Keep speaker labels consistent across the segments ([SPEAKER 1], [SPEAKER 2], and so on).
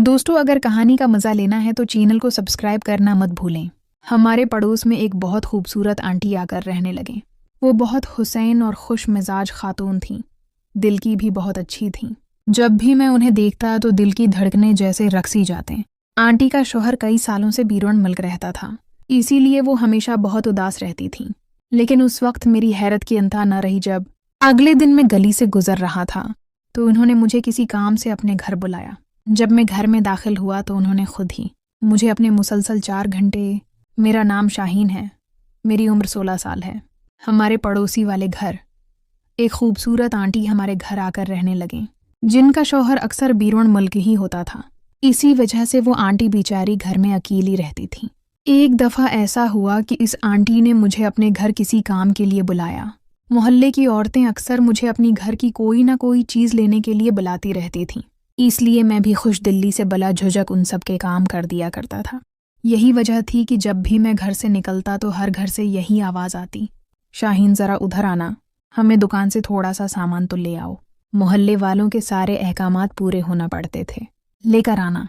[SPEAKER 1] दोस्तों, अगर कहानी का मज़ा लेना है तो चैनल को सब्सक्राइब करना मत भूलें। हमारे पड़ोस में एक बहुत खूबसूरत आंटी आकर रहने लगे। वो बहुत हुसैन और खुश मिजाज खातून थीं। दिल की भी बहुत अच्छी थीं। जब भी मैं उन्हें देखता तो दिल की धड़कनें जैसे रकसी जाते। आंटी का शौहर कई सालों से बीरोन मुल्क रहता था, इसीलिए वो हमेशा बहुत उदास रहती थीं। लेकिन उस वक्त मेरी हैरत की अंतः न रही जब अगले दिन मैं गली से गुजर रहा था तो उन्होंने मुझे किसी काम से अपने घर बुलाया। जब मैं घर में दाखिल हुआ तो उन्होंने खुद ही मुझे अपने मुसलसल 4 घंटे, मेरा नाम शाहीन है, मेरी उम्र 16 साल है, हमारे पड़ोसी वाले घर, एक खूबसूरत आंटी हमारे घर आकर रहने लगें, जिनका शौहर अक्सर बीरोन मुल्क ही होता था। इसी वजह से वो आंटी बेचारी घर में अकेली रहती थी। एक दफ़ा ऐसा हुआ कि इस आंटी ने मुझे अपने घर किसी काम के लिए बुलाया। मोहल्ले की औरतें अक्सर मुझे अपनी घर की कोई ना कोई चीज़ लेने के लिए बुलाती रहती थीं, इसलिए मैं भी खुश दिल्ली से बला झुझक उन सब के काम कर दिया करता था। यही वजह थी कि जब भी मैं घर से निकलता तो हर घर से यही आवाज़ आती, शाहीन ज़रा उधर आना, हमें दुकान से थोड़ा सा सामान तो ले आओ। मोहल्ले वालों के सारे अहकामात पूरे होना पड़ते थे, लेकर आना।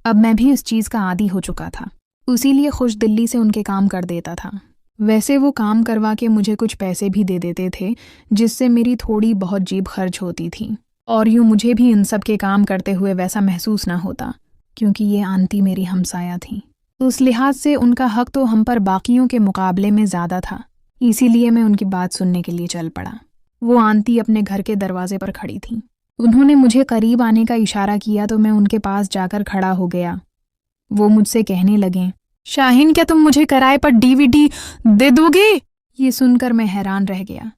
[SPEAKER 1] अब मैं भी इस चीज़ का आदी हो चुका था, इसीलिए खुश दिल्ली से उनके काम कर देता था। वैसे वो काम करवा के मुझे कुछ पैसे भी दे देते थे, जिससे मेरी थोड़ी बहुत जेब खर्च होती थी, और यूँ मुझे भी इन सब के काम करते हुए वैसा महसूस ना होता, क्योंकि ये आंटी मेरी हमसाया थी। उस लिहाज से उनका हक तो हम पर बाकियों के मुकाबले में ज़्यादा था, इसीलिए मैं उनकी बात सुनने के लिए चल पड़ा। वो आंटी अपने घर के दरवाजे पर खड़ी थी। उन्होंने मुझे करीब आने का इशारा किया तो मैं उनके पास जाकर खड़ा हो गया। वो मुझसे कहने लगे, शाहीन, क्या तुम मुझे किराए पर DVD दे दोगे? ये सुनकर मैं हैरान रह गया।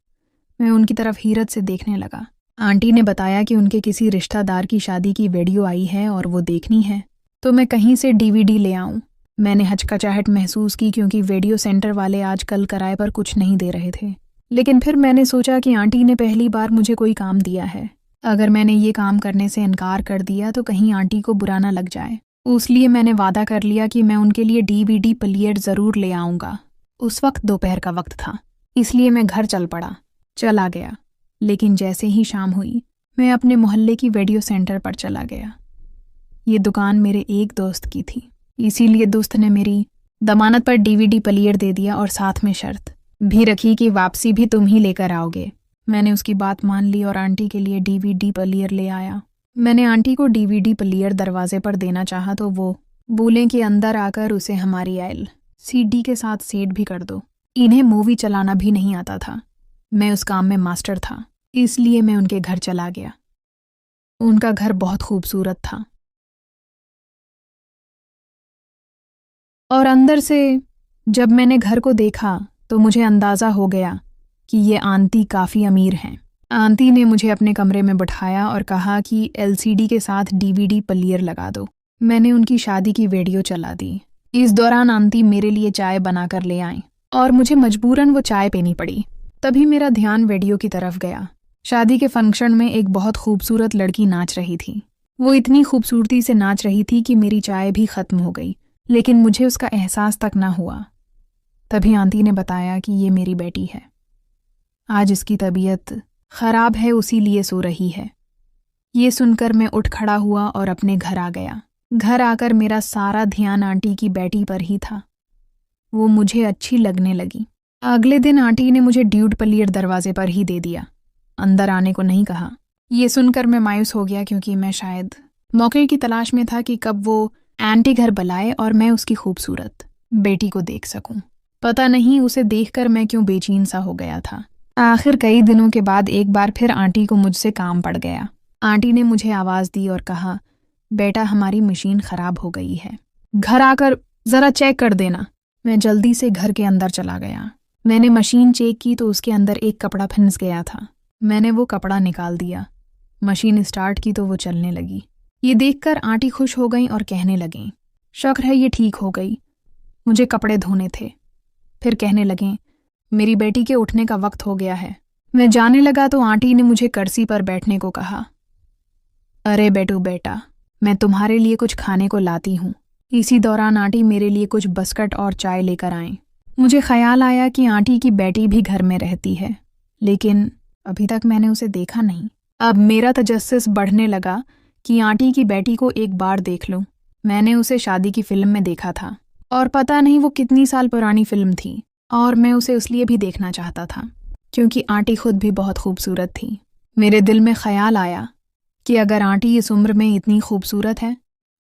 [SPEAKER 1] मैं उनकी तरफ हैरत से देखने लगा। आंटी ने बताया कि उनके किसी रिश्तेदार की शादी की वीडियो आई है और वो देखनी है, तो मैं कहीं से DVD ले आऊं। मैंने हचकचाहट महसूस की क्योंकि वीडियो सेंटर वाले आजकल किराए पर कुछ नहीं दे रहे थे। लेकिन फिर मैंने सोचा कि आंटी ने पहली बार मुझे कोई काम दिया है, अगर मैंने ये काम करने से इनकार कर दिया तो कहीं आंटी को बुरा ना लग जाए। इसलिए मैंने वादा कर लिया कि मैं उनके लिए DVD प्लेयर ज़रूर ले आऊँगा। उस वक्त दोपहर का वक्त था, इसलिए मैं घर चला गया। लेकिन जैसे ही शाम हुई मैं अपने मोहल्ले की वीडियो सेंटर पर चला गया। ये दुकान मेरे एक दोस्त की थी, इसीलिए दोस्त ने मेरी दमानत पर DVD प्लेयर दे दिया और साथ में शर्त भी रखी कि वापसी भी तुम ही लेकर आओगे। मैंने उसकी बात मान ली और आंटी के लिए DVD प्लेयर ले आया। मैंने आंटी को DVD प्लेयर दरवाजे पर देना चाहा तो वो बोलें कि अंदर आकर उसे हमारी LCD के साथ सेट भी कर दो। इन्हें मूवी चलाना भी नहीं आता था। मैं उस काम में मास्टर था, इसलिए मैं उनके घर चला गया। उनका घर बहुत खूबसूरत था और अंदर से जब मैंने घर को देखा तो मुझे अंदाज़ा हो गया कि ये आंटी काफ़ी अमीर हैं। आंटी ने मुझे अपने कमरे में बिठाया और कहा कि LCD के साथ DVD प्लेयर लगा दो। मैंने उनकी शादी की वीडियो चला दी। इस दौरान आंटी मेरे लिए चाय बनाकर ले आईं और मुझे मजबूरन वो चाय पीनी पड़ी। तभी मेरा ध्यान वीडियो की तरफ गया। शादी के फंक्शन में एक बहुत खूबसूरत लड़की नाच रही थी। वो इतनी खूबसूरती से नाच रही थी कि मेरी चाय भी ख़त्म हो गई, लेकिन मुझे उसका एहसास तक ना हुआ। तभी आंटी ने बताया कि ये मेरी बेटी है, आज इसकी तबीयत ख़राब है, उसी लिए सो रही है। ये सुनकर मैं उठ खड़ा हुआ और अपने घर आ गया। घर आकर मेरा सारा ध्यान आंटी की बेटी पर ही था। वो मुझे अच्छी लगने लगी। अगले दिन आंटी ने मुझे ड्यूड प्लेयर दरवाजे पर ही दे दिया, अंदर आने को नहीं कहा। ये सुनकर मैं मायूस हो गया क्योंकि मैं शायद मौके की तलाश में था कि कब वो आंटी घर बुलाए और मैं उसकी खूबसूरत बेटी को देख सकूं। पता नहीं उसे देखकर मैं क्यों बेचैन सा हो गया था। आखिर कई दिनों के बाद एक बार फिर आंटी को मुझसे काम पड़ गया। आंटी ने मुझे आवाज़ दी और कहा, बेटा, हमारी मशीन ख़राब हो गई है, घर आकर ज़रा चेक कर देना। मैं जल्दी से घर के अंदर चला गया। मैंने मशीन चेक की तो उसके अंदर एक कपड़ा फंस गया था। मैंने वो कपड़ा निकाल दिया, मशीन स्टार्ट की तो वो चलने लगी। ये देखकर आंटी खुश हो गईं और कहने लगीं, शुक्र है ये ठीक हो गई, मुझे कपड़े धोने थे। फिर कहने लगें, मेरी बेटी के उठने का वक्त हो गया है। मैं जाने लगा तो आंटी ने मुझे कुर्सी पर बैठने को कहा। अरे बेटा, मैं तुम्हारे लिए कुछ खाने को लाती हूँ। इसी दौरान आंटी मेरे लिए कुछ बिस्कुट और चाय लेकर आईं। मुझे ख्याल आया कि आंटी की बेटी भी घर में रहती है, लेकिन अभी तक मैंने उसे देखा नहीं। अब मेरा तजस्सुस बढ़ने लगा कि आंटी की बेटी को एक बार देख लूं। मैंने उसे शादी की फिल्म में देखा था और पता नहीं वो कितनी साल पुरानी फिल्म थी, और मैं उसे इसलिए भी देखना चाहता था क्योंकि आंटी खुद भी बहुत खूबसूरत थी। मेरे दिल में ख्याल आया कि अगर आंटी इस उम्र में इतनी खूबसूरत है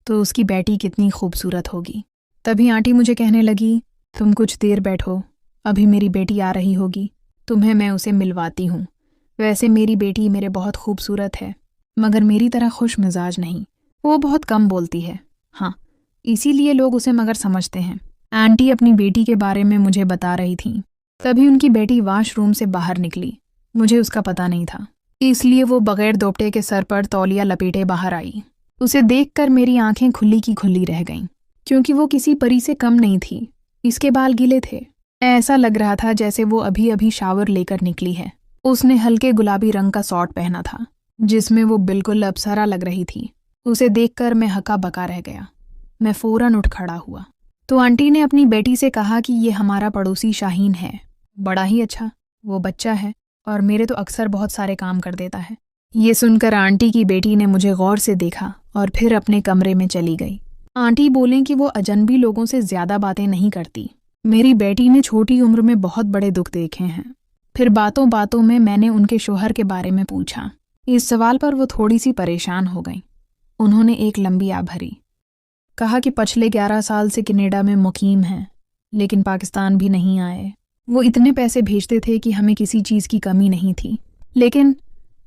[SPEAKER 1] तो उसकी बेटी कितनी खूबसूरत होगी। तभी आंटी मुझे कहने लगी, तुम कुछ देर बैठो, अभी मेरी बेटी आ रही होगी, तुम्हें मैं उसे मिलवाती हूँ। वैसे मेरी बेटी मेरे बहुत खूबसूरत है, मगर मेरी तरह खुश मिजाज नहीं। वो बहुत कम बोलती है, हाँ, इसीलिए लोग उसे मगर समझते हैं। आंटी अपनी बेटी के बारे में मुझे बता रही थी। तभी उनकी बेटी वॉशरूम से बाहर निकली। मुझे उसका पता नहीं था, इसलिए वो बगैर दोपटे के सर पर तौलिया लपेटे बाहर आई। उसे देखकर मेरी आंखें खुली की खुली रह गईं, क्योंकि वो किसी परी से कम नहीं थी। इसके बाल गीले थे, ऐसा लग रहा था जैसे वो अभी अभी शावर लेकर निकली है। उसने हल्के गुलाबी रंग का शॉर्ट पहना था जिसमें वो बिल्कुल अप्सरा लग रही थी। उसे देखकर मैं हका बका रह गया। मैं फौरन उठ खड़ा हुआ तो आंटी ने अपनी बेटी से कहा कि ये हमारा पड़ोसी शाहीन है, बड़ा ही अच्छा, वो बच्चा है और मेरे तो अक्सर बहुत सारे काम कर देता है। ये सुनकर आंटी की बेटी ने मुझे गौर से देखा और फिर अपने कमरे में चली गई। आंटी बोलें कि वो अजनबी लोगों से ज्यादा बातें नहीं करती। मेरी बेटी ने छोटी उम्र में बहुत बड़े दुख देखे हैं। फिर बातों बातों में मैंने उनके शोहर के बारे में पूछा। इस सवाल पर वो थोड़ी सी परेशान हो गई। उन्होंने एक लंबी आह भरी, कहा कि पिछले 11 साल से कनाडा में मुकीम हैं, लेकिन पाकिस्तान भी नहीं आए। वो इतने पैसे भेजते थे कि हमें किसी चीज़ की कमी नहीं थी, लेकिन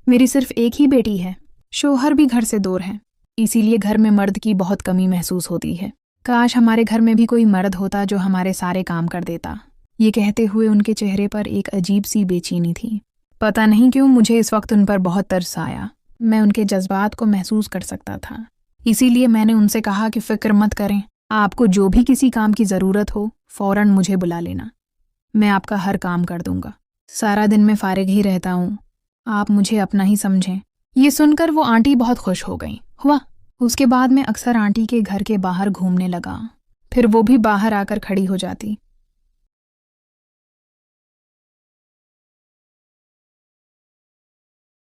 [SPEAKER 1] मेरी सिर्फ एक ही बेटी है, शोहर भी घर से दूर है, इसीलिए घर में मर्द की बहुत कमी महसूस होती है। काश हमारे घर में भी कोई मर्द होता जो हमारे सारे काम कर देता। ये कहते हुए उनके चेहरे पर एक अजीब सी बेचैनी थी। पता नहीं क्यों मुझे इस वक्त उन पर बहुत तरस आया। मैं उनके जज्बात को महसूस कर सकता था, इसीलिए मैंने उनसे कहा कि फिक्र मत करें, आपको जो भी किसी काम की ज़रूरत हो फ़ौरन मुझे बुला लेना, मैं आपका हर काम कर दूंगा। सारा दिन मैं फारिग ही रहता हूँ, आप मुझे अपना ही समझें। ये सुनकर वो आंटी बहुत खुश हो गई। हुआ उसके बाद मैं अक्सर आंटी के घर के बाहर घूमने लगा, फिर वो भी बाहर आकर खड़ी हो जाती।